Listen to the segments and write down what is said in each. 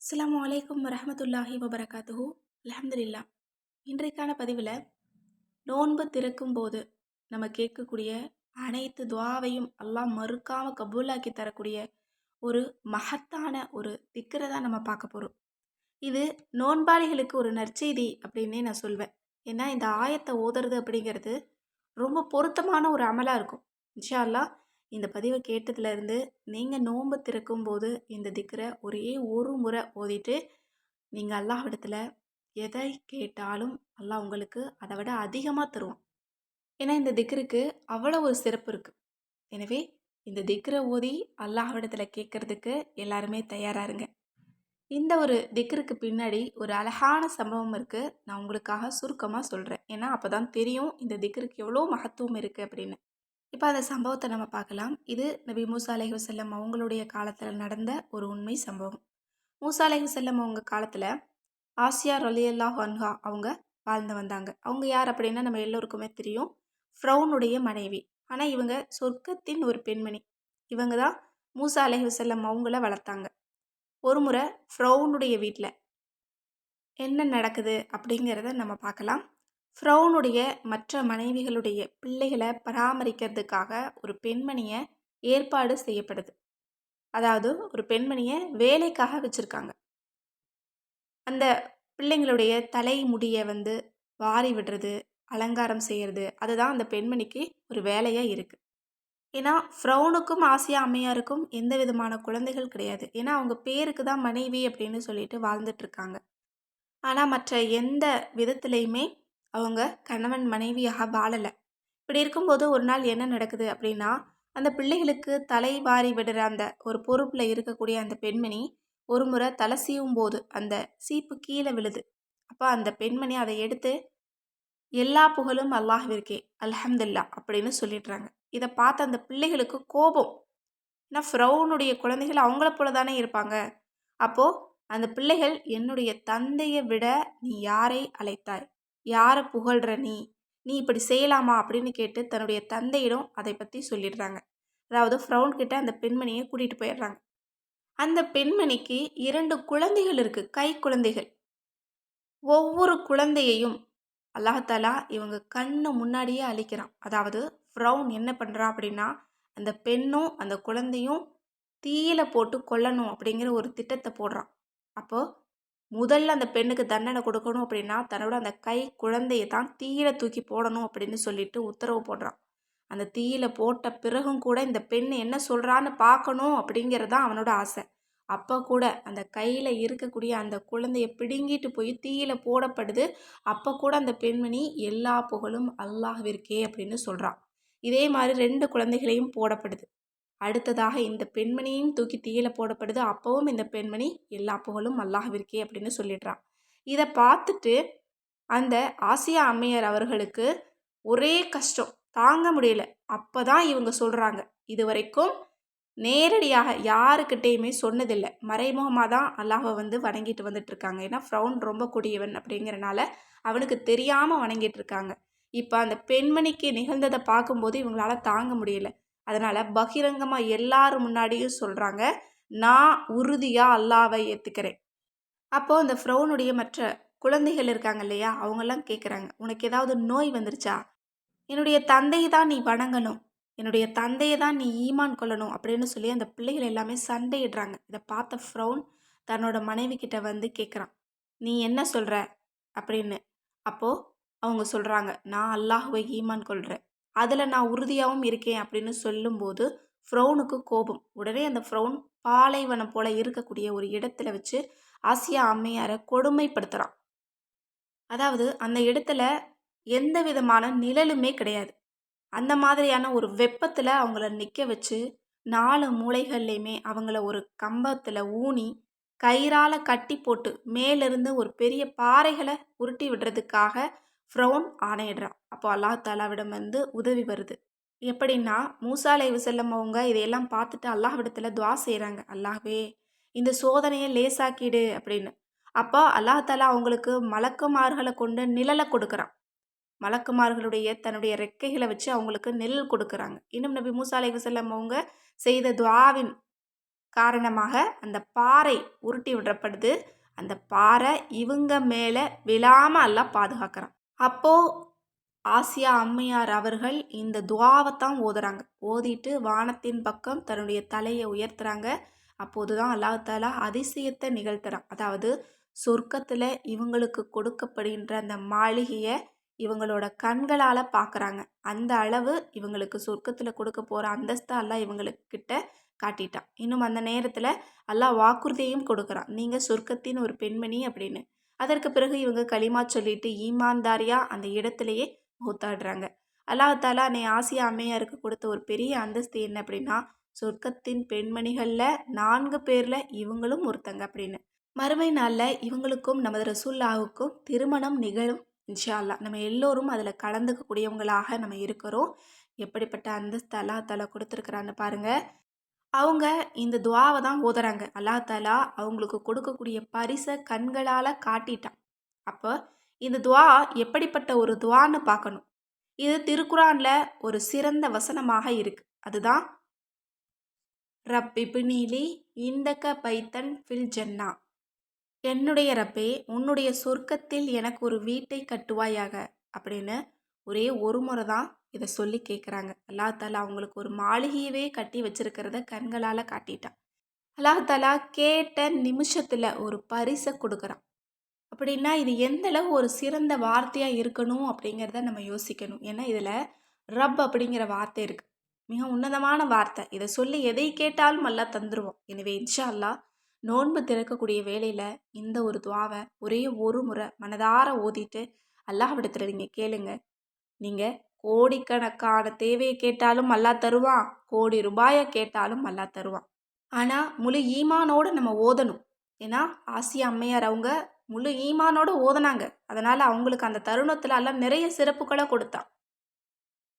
அஸ்ஸலாமு அலைக்கும் வரஹ்மத்துல்லாஹி வபரகாத்துஹு. அல்ஹம்துலில்லா. இன்றைக்கான பதிவில் நோன்பு திறக்கும் போது நம்ம கேட்கக்கூடிய அனைத்து துஆவையும் அல்லாஹ் மறுக்காம கபூலாக்கி தரக்கூடிய ஒரு மஹத்தான ஒரு திக்ரை தான் நம்ம பார்க்க போகிறோம். இது நோன்பாளிகளுக்கு ஒரு நற்செய்தி அப்படின்னே நான் சொல்வேன். ஏன்னா இந்த ஆயத்தை ஓதுறது அப்படிங்கிறது ரொம்ப பொருத்தமான ஒரு அமலாக இருக்கும். இன்ஷா அல்லாஹ் இந்த பதிவை கேட்டதுலேருந்து நீங்கள் நோன்பு திறக்கும் போது இந்த திக்ரை ஒரே ஒரு முறை ஓதிட்டு நீங்கள் அல்லாஹ்விடத்தில் எதை கேட்டாலும் அல்லாஹ் உங்களுக்கு அதை விட அதிகமாக தருவான். ஏன்னா இந்த திக்ருக்கு அவ்வளோ ஒரு சிறப்பு இருக்குது. எனவே இந்த திக்ரை ஓதி அல்லாஹ்விடத்தில் கேட்கறதுக்கு எல்லாருமே தயாராக இருங்க. இந்த ஒரு திக்ருக்கு பின்னாடி ஒரு அழகான சம்பவம் இருக்குது. நான் உங்களுக்காக சுருக்கமாக சொல்கிறேன். ஏன்னா அப்போ தான் தெரியும் இந்த திக்ருக்கு எவ்வளோ மகத்துவம் இருக்குது அப்படின்னு. இப்போ அந்த சம்பவத்தை நம்ம பார்க்கலாம். இது நபி மூசா அலைஹிவஸல்லம் அவங்களுடைய காலத்தில் நடந்த ஒரு உண்மை சம்பவம். மூசா அலைஹிவஸல்லம் அவங்க காலத்தில் ஆசியா ரலியல்லாஹு அன்ஹா அவங்க வாழ்ந்து வந்தாங்க. அவங்க யார் அப்படின்னா நம்ம எல்லோருக்குமே தெரியும், ஃப்ரௌனுடைய மனைவி. ஆனால் இவங்க சொர்க்கத்தின் ஒரு பெண்மணி. இவங்க தான் மூசா அலைஹிவஸல்லம் அவங்கள வளர்த்தாங்க. ஒரு முறை ஃப்ரௌனுடைய வீட்டில் என்ன நடக்குது அப்படிங்கிறத நம்ம பார்க்கலாம். ஃப்ரௌனுடைய மற்ற மனைவிகளுடைய பிள்ளைகளை பராமரிக்கிறதுக்காக ஒரு பெண்மணியை ஏற்பாடு செய்யப்படுது. அதாவது ஒரு பெண்மணியை வேலைக்காக வச்சுருக்காங்க. அந்த பிள்ளைங்களுடைய தலை முடியை வாரி விடுறது, அலங்காரம் செய்கிறது, அதுதான் அந்த பெண்மணிக்கு ஒரு வேலையாக இருக்குது. ஏன்னா ஃப்ரௌனுக்கும் ஆசியா அம்மையாருக்கும் எந்த விதமான குழந்தைகள் கிடையாது. ஏன்னா அவங்க பேருக்கு தான் மனைவி அப்படின்னு சொல்லிட்டு வாழ்ந்துட்டுருக்காங்க. ஆனால் மற்ற எந்த விதத்துலேயுமே அவங்க கணவன் மனைவியாக வாழலை. இப்படி இருக்கும்போது ஒரு நாள் என்ன நடக்குது அப்படின்னா, அந்த பிள்ளைகளுக்கு தலை வாரி விடுற அந்த ஒரு பொறுப்பில் இருக்கக்கூடிய அந்த பெண்மணி ஒரு முறை தலை சீவும் போது அந்த சீப்பு கீழே விழுது. அப்போ அந்த பெண்மணி அதை எடுத்து எல்லா புகழும் அல்லாஹ்விற்கே அல்ஹம்துலில்லா அப்படின்னு சொல்லிடுறாங்க. இதை பார்த்த அந்த பிள்ளைகளுக்கு கோபம். ஏன்னா ஃப்ரௌனுடைய குழந்தைகள் அவங்கள போல தானே இருப்பாங்க. அப்போது அந்த பிள்ளைகள், என்னுடைய தந்தையை விட நீ யாரை அழைத்தாய், யாரை புகழ்கிற நீ, நீ இப்படி செய்யலாமா அப்படின்னு கேட்டு தன்னுடைய தந்தையிடம் அதை பற்றி சொல்லிடுறாங்க. அதாவது ஃப்ரௌன் கிட்ட அந்த பெண்மணியை கூட்டிகிட்டு போயிடுறாங்க. அந்த பெண்மணிக்கு 2 குழந்தைகள் இருக்குது, கை குழந்தைகள். ஒவ்வொரு குழந்தையையும் அல்லாஹாலா இவங்க கண்ணு முன்னாடியே அழிக்கிறான். அதாவது ஃப்ரௌன் என்ன பண்ணுறான் அப்படின்னா, அந்த பெண்ணும் அந்த குழந்தையும் தீயில போட்டு கொல்லணும் அப்படிங்கிற ஒரு திட்டத்தை போடுறான். அப்போது முதல்ல அந்த பெண்ணுக்கு தண்டனை கொடுக்கணும் அப்படின்னா, தன்னோட அந்த கை குழந்தைய தான் தீயில தூக்கி போடணும் அப்படின்னு சொல்லிட்டு உத்தரவு போடுறான். அந்த தீயில போட்ட பிறகும் கூட இந்த பெண் என்ன சொல்கிறான்னு பார்க்கணும் அப்படிங்கிறது தான் அவனோட ஆசை. அப்போ கூட அந்த கையில் இருக்கக்கூடிய அந்த குழந்தைய பிடுங்கிட்டு போய் தீயில போடப்படுது. அப்போ கூட அந்த பெண்மணி எல்லா புகழும் அல்லாஹ்விற்கே அப்படின்னு சொல்கிறான். இதே மாதிரி 2 குழந்தைகளையும் போடப்படுது. அடுத்ததாக இந்த பெண்மணியும் தூக்கி தீயில போடப்படுது. அப்பவும் இந்த பெண்மணி எல்லா புகழும் அல்லாஹ்விற்கே அப்படின்னு சொல்லிடுறான். இதை பார்த்துட்டு அந்த ஆசியா அம்மையார் அவர்களுக்கு ஒரே கஷ்டம், தாங்க முடியல. அப்போ தான் இவங்க சொல்கிறாங்க, இதுவரைக்கும் நேரடியாக யாருக்கிட்டேயுமே சொன்னதில்லை, மறைமுகமாக தான் அல்லாஹை வணங்கிட்டு வந்துட்டுருக்காங்க. ஏன்னா ஃப்ரௌன் ரொம்ப கொடியவன் அப்படிங்கிறனால அவனுக்கு தெரியாமல் வணங்கிட்டு இருக்காங்க. இப்போ அந்த பெண்மணிக்கு நிகழ்ந்ததை பார்க்கும்போது இவங்களால தாங்க முடியல. அதனால் பகிரங்கமாக எல்லாரும் முன்னாடியும் சொல்கிறாங்க, நான் உறுதியாக அல்லாவை ஏற்றுக்கிறேன். அப்போது அந்த ஃப்ரௌனுடைய மற்ற குழந்தைகள் இருக்காங்க இல்லையா, அவங்கெல்லாம் கேட்குறாங்க, உனக்கு ஏதாவது நோய் வந்துருச்சா? என்னுடைய தந்தையை தான் நீ வணங்கணும், என்னுடைய தந்தையை தான் நீ ஈமான் கொள்ளணும் அப்படின்னு சொல்லி அந்த பிள்ளைகள் எல்லாமே சண்டையிடுறாங்க. இதை பார்த்த ஃப்ரௌன் தன்னோட மனைவி கிட்ட கேட்குறான், நீ என்ன சொல்கிற அப்படின்னு. அப்போது அவங்க சொல்கிறாங்க, நான் அல்லாஹுவை ஈமான் கொள்கிறேன், அதில் நான் உறுதியாகவும் இருக்கேன் அப்படின்னு சொல்லும்போது ஃப்ரௌனுக்கு கோபம். உடனே அந்த ஃப்ரௌன் பாலைவனம் போல இருக்கக்கூடிய ஒரு இடத்துல வச்சு ஆசியா அம்மையாரை கொடுமைப்படுத்துகிறான். அதாவது அந்த இடத்துல எந்த விதமான நிழலுமே கிடையாது. அந்த மாதிரியான ஒரு வெப்பத்தில் அவங்கள நிற்க வச்சு 4 மூலைகள்லையுமே அவங்கள ஒரு கம்பத்தில் ஊனி கயிறால் கட்டி போட்டு மேலிருந்து ஒரு பெரிய பாறைகளை உருட்டி விடுறதுக்காக ஃப்ரௌன் ஆணையிடுறான். அப்போ அல்லாஹ் தாலாவிடம் உதவி வருது. எப்படின்னா, மூசா அலைஹிவஸல்லம் அவங்க இதையெல்லாம் பார்த்துட்டு அல்லாஹ்விடத்தில் துவா செய்கிறாங்க, அல்லாஹ்வே இந்த சோதனையை லேசாக்கிடு அப்படின்னு. அப்போ அல்லாஹ் தாலா அவங்களுக்கு மலக்குமார்களை கொண்டு நிழலை கொடுக்குறான். மலக்குமார்களுடைய தன்னுடைய ரெக்கைகளை வச்சு அவங்களுக்கு நிழல் கொடுக்குறாங்க. இன்னும் நபி மூசா அலைஹிவஸல்லம் அவங்க செய்த துஆவின் காரணமாக அந்த பாறை உருட்டி விடப்படுது. அந்த பாறை இவங்க மேலே விழாமல் எல்லாம் பாதுகாக்கிறான். அப்போது ஆசியா அம்மையார் அவர்கள் இந்த துவாவைத்தான் ஓதுறாங்க. ஓதிட்டு வானத்தின் பக்கம் தன்னுடைய தலையை உயர்த்துறாங்க. அப்போது தான் அல்லாஹ் தாலா அதிசயத்தை நிகழ்த்துறான். அதாவது சொர்க்கத்தில் இவங்களுக்கு கொடுக்கப்படுகின்ற அந்த மாளிகையை இவங்களோட கண்களால் பார்க்குறாங்க. அந்த அளவு இவங்களுக்கு சொர்க்கத்தில் கொடுக்க போகிற அந்தஸ்தை அல்லாஹ் இவங்களுக்கிட்ட காட்டிட்டான். இன்னும் அந்த நேரத்தில் அல்லாஹ் வாக்குறுதியையும் கொடுக்குறான், நீங்கள் சொர்க்கத்தின் ஒரு பெண்மணி அப்படின்னு. அதற்கு பிறகு இவங்க களிமா சொல்லிட்டு ஈமான்தாரியாக அந்த இடத்துலையே மௌத்தாடுறாங்க. அல்லாஹ் தாலா ஆசியா அம்மையாருக்கு கொடுத்த ஒரு பெரிய அந்தஸ்து என்ன அப்படின்னா, சொர்க்கத்தின் பெண்மணிகளில் 4 பேரில் இவங்களும் ஒருத்தங்க அப்படின்னு. மறுமை நாளில் இவங்களுக்கும் நமது ரசூல்லாவுக்கும் திருமணம் நிகழும். இன்ஷா அல்லாஹ் நம்ம எல்லோரும் அதில் கலந்துக்கக்கூடியவங்களாக நம்ம இருக்கிறோம். எப்படிப்பட்ட அந்தஸ்து அல்லாஹ் தாலா கொடுத்துருக்குறான்னு பாருங்கள். அவங்க இந்த துவாவை தான் ஓதுறாங்க. அல்லாஹ் தாலா அவங்களுக்கு கொடுக்கக்கூடிய பரிசை கண்களால் காட்டிட்டான். அப்போ இந்த துவா எப்படிப்பட்ட ஒரு துவான்னு பார்க்கணும். இது திருக்குரானில் ஒரு சிறந்த வசனமாக இருக்குது. அதுதான் ரப்பிபினிலி இந்தக்க பைத்தன் ஃபில் ஜன்னா. என்னுடைய ரப்பே, உன்னுடைய சொர்க்கத்தில் எனக்கு ஒரு வீட்டை கட்டுவாயாக அப்படின்னு ஒரே ஒரு முறை தான் இதை சொல்லி கேட்குறாங்க. அல்லாஹ் தாலா அவங்களுக்கு ஒரு மாளிகையவே கட்டி வச்சிருக்கிறத கண்களால் காட்டிட்டான். அல்லாஹ் தாலா கேட்ட நிமிஷத்தில் ஒரு பரிசை கொடுக்குறான். அப்படின்னா இது எந்தளவு ஒரு சிறந்த வார்த்தையாக இருக்கணும் அப்படிங்கிறத நம்ம யோசிக்கணும். ஏன்னா இதில் ரப் அப்படிங்கிற வார்த்தை இருக்குது. மிக உன்னதமான வார்த்தை. இதை சொல்லி எதை கேட்டாலும் அல்லாஹ் தந்துடுவோம். எனவே இன்ஷா அல்லாஹ் நோன்பு திறக்கக்கூடிய வேளையில் இந்த ஒரு துவாவை ஒரே ஒரு முறை மனதார ஓதிட்டு அல்லாஹ்விடத்தில் நீங்கள் கேளுங்க. நீங்கள் கோடிக்கணக்கான தேவையை கேட்டாலும் அல்லாஹ் தருவான், கோடி ரூபாயை கேட்டாலும் அல்லாஹ் தருவான். ஆனால் முழு ஈமானோடு நம்ம ஓதணும். ஏன்னா ஆசியா அம்மையார் அவங்க முழு ஈமானோடு ஓதுனாங்க. அதனால் அவங்களுக்கு அந்த தருணத்தில் எல்லாம் நிறைய சிறப்புகளை கொடுத்தான்.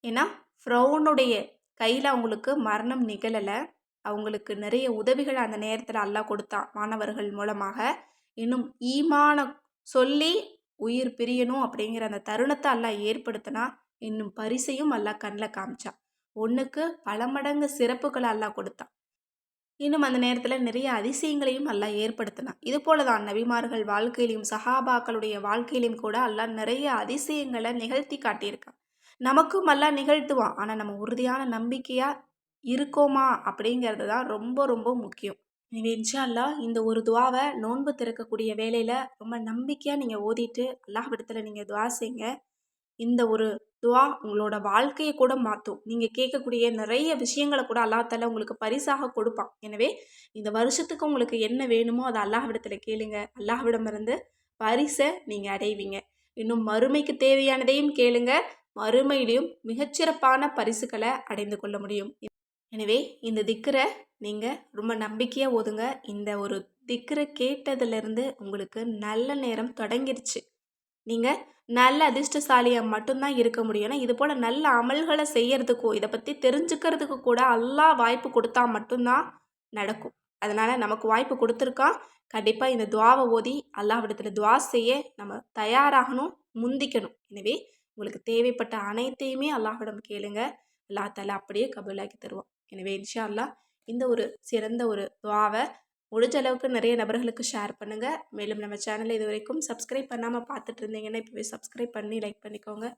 ஏன்னா ஃப்ரௌனுடைய கையில் அவங்களுக்கு மரணம் நிகழலை. அவங்களுக்கு நிறைய உதவிகள் அந்த நேரத்தில் அல்லாஹ் கொடுத்தான் மாணவர்கள் மூலமாக. இன்னும் ஈமான சொல்லி உயிர் பிரியணும் அப்படிங்கிற அந்த தருணத்தை அல்லாஹ் ஏற்படுத்தினா இன்னும் பரிசையும் அல்லாஹ் கண்ணில் காமிச்சான். ஒன்றுக்கு பல மடங்கு சிறப்புகளை அல்லாஹ் கொடுத்தான். இன்னும் அந்த நேரத்தில் நிறைய அதிசயங்களையும் அல்லாஹ் ஏற்படுத்தினான். இது போல தான் நபிமார்கள் வாழ்க்கையிலையும் சஹாபாக்களுடைய வாழ்க்கையிலையும் கூட அல்லாஹ் நிறைய அதிசயங்களை நிகழ்த்தி காட்டியிருக்கான். நமக்கும் அல்லாஹ் நிகழ்த்துவான். ஆனால் நம்ம உறுதியான நம்பிக்கையாக இருக்கோமா அப்படிங்கிறது தான் ரொம்ப ரொம்ப முக்கியம். எனவே இன்ஷா அல்லாஹ் இந்த ஒரு துவாவை நோன்பு திறக்கக்கூடிய வேலையில் ரொம்ப நம்பிக்கையாக நீங்கள் ஓதிட்டு அல்லாஹ்விடத்தில் நீங்கள் துவா செய்யுங்க. இந்த ஒரு துவா உங்களோட வாழ்க்கையை கூட மாற்றும். நீங்கள் கேட்கக்கூடிய நிறைய விஷயங்களை கூட அல்லாஹ் தாலா உங்களுக்கு பரிசாக கொடுப்பான். எனவே இந்த வருஷத்துக்கு உங்களுக்கு என்ன வேணுமோ அதை அல்லாஹ்விடத்தில் கேளுங்க. அல்லாஹ்விடமிருந்து பரிசை நீங்கள் அடைவீங்க. இன்னும் மறுமைக்கு தேவையானதையும் கேளுங்க. மறுமையிலையும் மிகச்சிறப்பான பரிசுகளை அடைந்து கொள்ள முடியும். எனவே இந்த திக்கரை நீங்கள் ரொம்ப நம்பிக்கையாக ஓதுங்க. இந்த ஒரு திக்கரை கேட்டதுலேருந்து உங்களுக்கு நல்ல நேரம் தொடங்கிருச்சு. நீங்கள் நல்ல அதிர்ஷ்டசாலியாக மட்டும்தான் இருக்க முடியும். ஏன்னா இது போல் நல்ல அமல்களை செய்யறதுக்கோ இதை பற்றி தெரிஞ்சுக்கிறதுக்கு கூட அல்லாஹ் வாய்ப்பு கொடுத்தா மட்டும்தான் நடக்கும். அதனால் நமக்கு வாய்ப்பு கொடுத்துருக்கான். கண்டிப்பாக இந்த துவாவை ஓதி அல்லாஹ்விடத்தில் துவா செய்ய நம்ம தயாராகணும், முந்திக்கணும். எனவே உங்களுக்கு தேவைப்பட்ட அனைத்தையுமே அல்லாஹ்விடம் கேளுங்க. அல்லாஹ் தாலா அப்படியே கபூலாக்கி தருவோம். எனவே இன்ஷா அல்லாஹ் இந்த ஒரு சிறந்த ஒரு துவாவை முடிஞ்ச அளவுக்கு நிறைய நபர்களுக்கு ஷேர் பண்ணுங்கள். மேலும் நம்ம சேனலை இது வரைக்கும் சப்ஸ்கிரைப் பண்ணாமல் பார்த்துட்டு இருந்தீங்கன்னா இப்போவே சப்ஸ்கிரைப் பண்ணி லைக் பண்ணிக்கோங்க.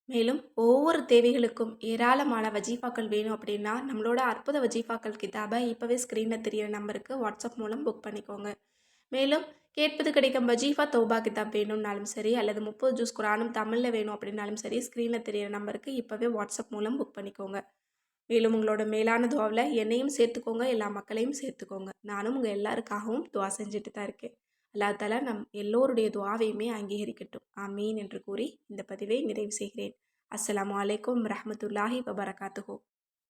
மேலும் ஒவ்வொரு தேவைகளுக்கும் ஏராளமான வஜீஃபாக்கள் வேணும் அப்படின்னா நம்மளோட அற்புத வஜீஃபாக்கள் கிதாபை இப்போவே ஸ்க்ரீனில் தெரியிற நம்பருக்கு வாட்ஸ்அப் மூலம் புக் பண்ணிக்கோங்க. மேலும் கேட்பது கிடைக்கும் வஜீஃபா தௌபா கிதாப் வேணும்னாலும் சரி, அல்லது 30 ஜூஸ் குரானும் தமிழில் வேணும் அப்படின்னாலும் சரி, ஸ்க்ரீனில் தெரியிற நம்பருக்கு இப்போவே வாட்ஸ்அப் மூலம் புக் பண்ணிக்கோங்க. மேலும் உங்களோட மேலான துவாவில் என்னையும் சேர்த்துக்கோங்க, எல்லா மக்களையும் சேர்த்துக்கோங்க. நானும் உங்கள் எல்லாருக்காகவும் துவா செஞ்சுட்டு தான் இருக்கேன். அல்லாஹ் தஆலா நம் எல்லோருடைய துவாவையுமே அங்கீகரிக்கட்டும். ஆமீன் என்று கூறி இந்த பதிவை நிறைவு செய்கிறேன். அஸ்ஸலாமு அலைக்கும் வரஹ்மத்துல்லாஹி வபரகாத்துஹு.